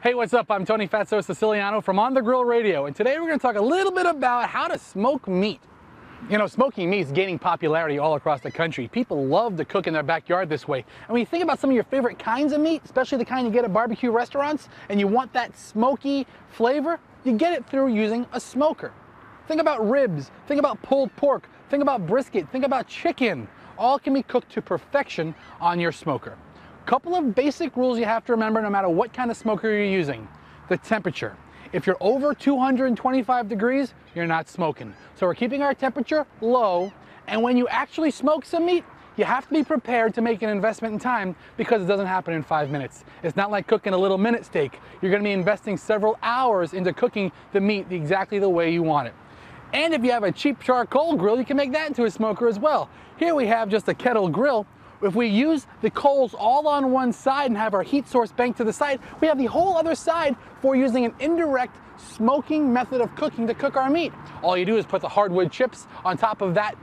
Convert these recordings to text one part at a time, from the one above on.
Hey, what's up? I'm Tony Fatso Siciliano from On the Grill Radio, and today we're going to talk a little bit about how to smoke meat. You know, smoking meat is gaining popularity all across the country. People love to cook in their backyard this way. And when you think about some of your favorite kinds of meat, especially the kind you get at barbecue restaurants, and you want that smoky flavor, you get it through using a smoker. Think about ribs, think about pulled pork, think about brisket, think about chicken. All can be cooked to perfection on your smoker. Couple of basic rules you have to remember no matter what kind of smoker you're using. The temperature. If you're over 225 degrees, you're not smoking. So we're keeping our temperature low, and when you actually smoke some meat, you have to be prepared to make an investment in time because it doesn't happen in 5 minutes. It's not like cooking a little minute steak. You're going to be investing several hours into cooking the meat exactly the way you want it. And if you have a cheap charcoal grill, you can make that into a smoker as well. Here we have just a kettle grill. If we use the coals all on one side and have our heat source banked to the side, we have the whole other side for using an indirect smoking method of cooking to cook our meat. All you do is put the hardwood chips on top of that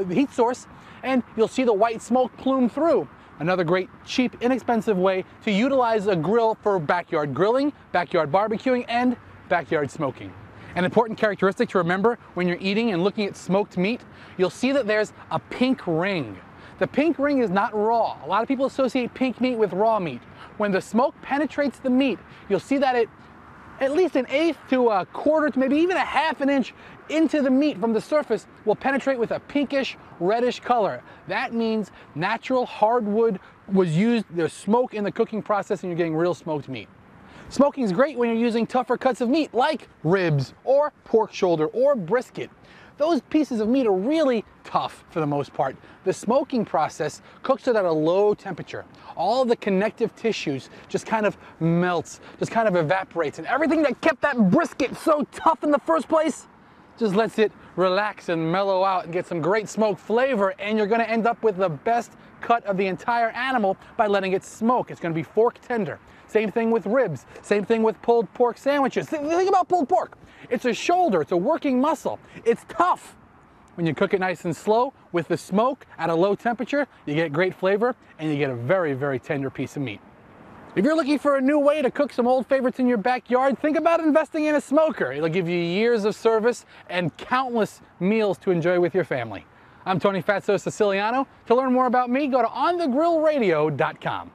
heat source, and you'll see the white smoke plume through. Another great, cheap, inexpensive way to utilize a grill for backyard grilling, backyard barbecuing, and backyard smoking. An important characteristic to remember when you're eating and looking at smoked meat, you'll see that there's a pink ring. The pink ring is not raw. A lot of people associate pink meat with raw meat. When the smoke penetrates the meat, you'll see that it at least an eighth to a quarter to maybe even a half an inch into the meat from the surface will penetrate with a pinkish, reddish color. That means natural hardwood was used, there's smoke in the cooking process, and you're getting real smoked meat. Smoking is great when you're using tougher cuts of meat like ribs or pork shoulder or brisket. Those pieces of meat are really tough for the most part. The smoking process cooks it at a low temperature. All of the connective tissues just kind of melts, just kind of evaporates, and everything that kept that brisket so tough in the first place just lets it relax and mellow out and get some great smoke flavor, and you're gonna end up with the best cut of the entire animal by letting it smoke. It's gonna be fork tender. Same thing with ribs, same thing with pulled pork sandwiches. Think about pulled pork. It's a shoulder, it's a working muscle. It's tough. When you cook it nice and slow with the smoke at a low temperature, you get great flavor and you get a very, very tender piece of meat. If you're looking for a new way to cook some old favorites in your backyard, think about investing in a smoker. It'll give you years of service and countless meals to enjoy with your family. I'm Tony Fatso Siciliano. To learn more about me, go to onthegrillradio.com.